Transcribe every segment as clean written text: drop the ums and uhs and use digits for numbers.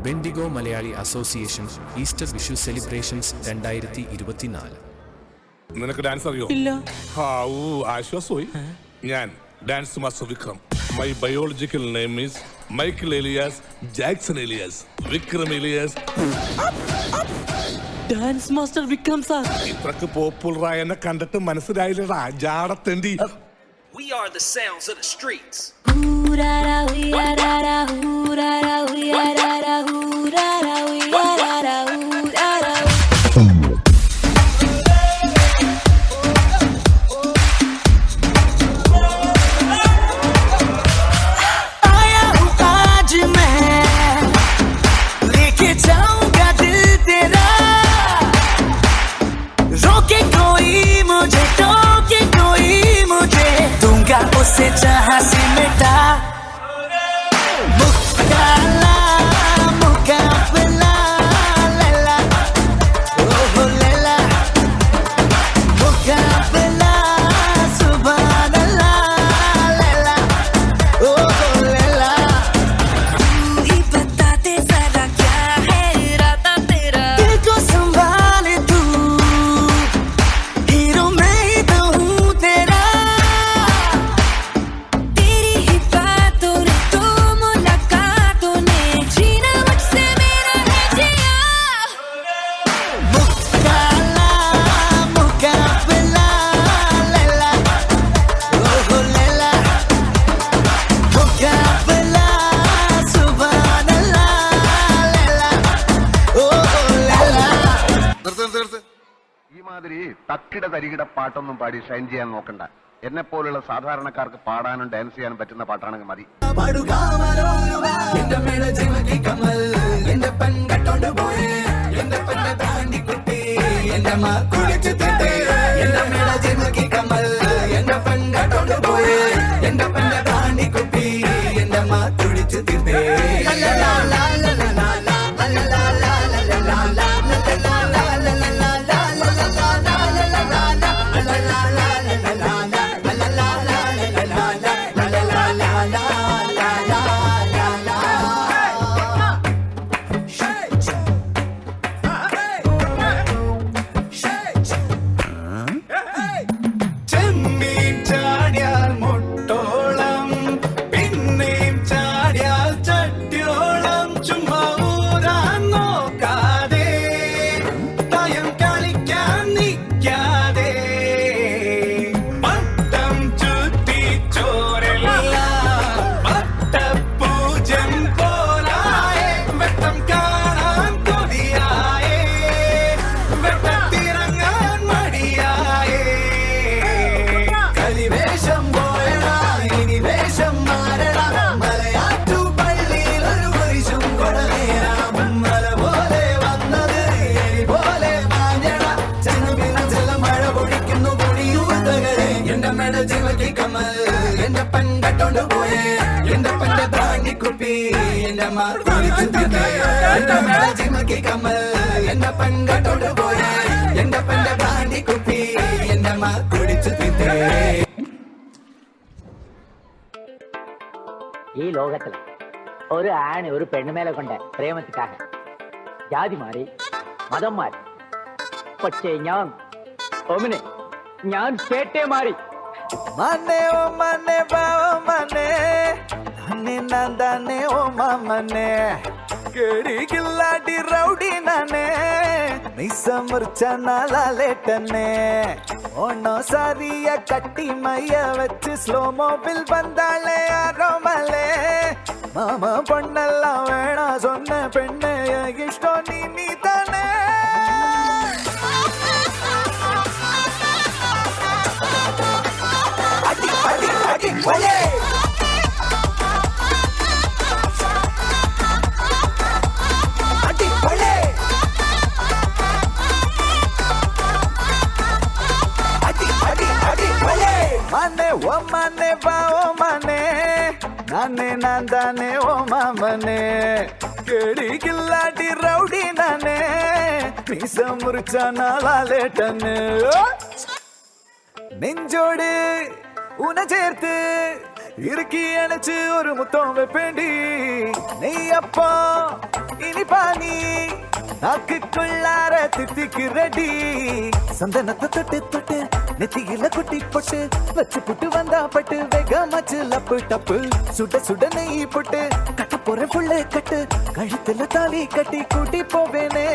Bendigo Malayali association Easter Vishu celebrations 2024. നിനക്ക് dance അറിയോ? ഇല്ല. ആശ്വാസമായി. ഞാൻ dance master Vikram. My biological name is Michael alias Jackson alias Vikram alias. Dance master Vikram sir. ഇത്രക്ക് പോപ്പുലറായ എന്നെ കണ്ടിട്ട് മനസ്സിലായില്ലടാ ജാടത്തേണ്ടി. We are the sounds of the streets. उसे जहां से मिटा मुकाबला मुकाबला लैला ओह लैला मुकाबला सुभान अल्लाह लैला ओह लैला तू ही बता दे जरा क्या है इरादा तेरा दिल को संभाले तू हीरो मैं ही तो हूँ तेरा ഈ മാതിരി തക്കിട തരികിട പാട്ടൊന്നും പാടി ഷൈൻ ചെയ്യാൻ നോക്കണ്ട. എന്നെ പോലുള്ള സാധാരണക്കാർക്ക് പാടാനും ഡാൻസ് ചെയ്യാനും പറ്റുന്ന പാട്ടാണെങ്കിൽ മതി. ഈ ലോകത്തില് ഒരു ആണ് ഒരു പെണ്ണുമേലെ കൊണ്ട് പ്രേമത്തിക്കാക ജാതി മാറി മതം മാറി, പക്ഷേ ഞാൻ ചേട്ടേ മാറി. മനെ ഓ മനെ ബാവ മനെ നന്നെ നന്ദനെ ഓ മമനെ കേടി കില്ലാടി റൗഡി നനെ നിസമർച്ച നാലാലേട്ടനെ ഓണോ സാരിയ കട്ടി മയ്യ വെച്ച് സ്ലോ മോബിൽ വന്നാളെ ആരോമലേ മാമ പൊണ്ണെല്ലാം വേണ சொன்ன പെണ്ണെ ഇഷ്ടോ നീ തന്നെ മനെ ഓ മനെ ബാ ഓ മനെ നന്നെ നന്ദനെ ഓ മാമനെ കേടി കില്ലാടി റൗഡി നനെ മീസ മുറിച്ച നാളാലേട്ടന് നെഞ്ചോട് ഉന ചേർത്ത് ഇറുക്കി അണച്ച് ഒരു മുത്തം വെപ്പേണ്ടി നെയ്യപ്പോ ഇനി പാനി നാക്കുകൊള്ളാര തിത്തിക്ക് റെഡി സന്തനത്തെ തൊട്ട് തൊട്ട് നെറ്റിയില കുട്ടി പൊട്ട് വച്ച് പുട്ട് വന്നാ പട്ട് വേഗമച്ച് ലപ്പ് ടപ്പ് சுட சுட நெய் போட்டு கட்ட போற புள்ள கட்டு கழுத்துல தாலி கட்டி கூட்டி போவேனே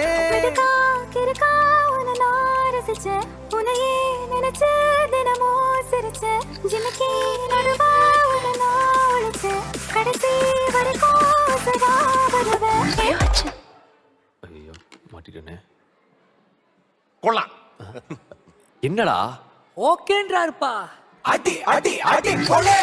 ஐயோ மாட்டிட்டேனே. കൊള്ളാം. என்னடா ஓகேன்றாருப்பா. அடி அடி அடி கொலே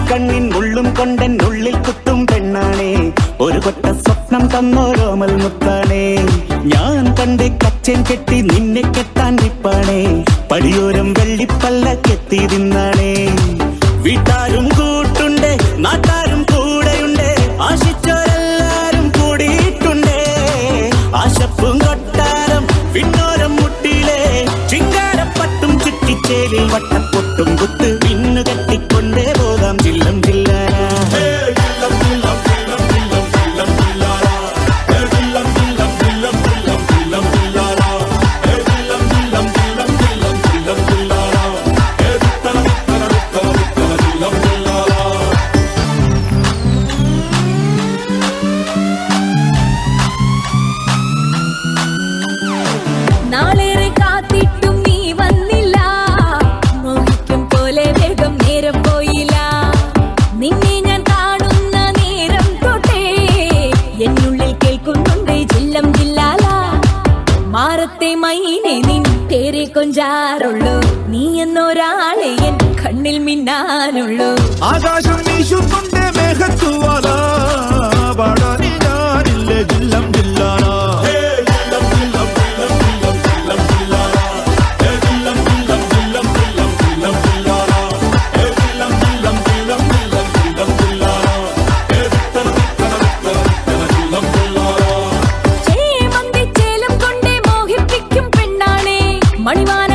കണ്ണിൻ ഉള്ളും കൊണ്ടൻ ഉള്ളിൽ കുത്തും പെണ്ണാണേ ഒരു കൊട്ട സ്വപ്നം തന്നോരോമൽ മുത്താണേ ഞാൻ കണ്ട് കച്ചൻ കെട്ടി നിന്നെ കെട്ടാൻ നിപ്പാണേ പടിയോരം വെള്ളിപ്പല്ല കെത്തി തിന്നാണേ വീട്ടാരും കൂട്ടുണ്ട് നാട്ടാരും കൂടെയുണ്ട് ആശിച്ചോരെല്ലാരും കൂടിയിട്ടുണ്ടേ ആശപ്പും കൊട്ടാരം പിന്നോരം മുട്ടിയിലെ ചിങ്കാരപ്പട്ടും ചുറ്റിച്ചേലിൽ വട്ടപ്പൊട്ടും കുത്ത് പിന്നു കെട്ടിക്കൊണ്ടേ പോകാം ചില്ലം ചില്ലാര നാളേറെ കാത്തിട്ടും നീ വന്നില്ല മോഹിക്കും പോലെ വേഗം നേരം പോയില്ല നിന്നെ ഞാൻ കാണുന്ന നേരം തൊട്ടേ എന്നുള്ളിൽ കേൾക്കുന്നുണ്ട് ജില്ലം ജില്ലാല മാറത്തെ മൈനെ നിൻ പേരെ കൊഞ്ചാറുള്ളൂ നീ എന്നൊരാളെ എൻ കണ്ണിൽ മിന്നാനുള്ളൂ ആകാശം വീശുന്നുണ്ട് മേഘത്തുവാല പാടാനി ഞാനില്ല ജില്ലം ജില്ലാന ചേമന്തി ചേലം കൊണ്ടേ മോഹിപ്പിക്കും പെണ്ണാണേ മണിവാന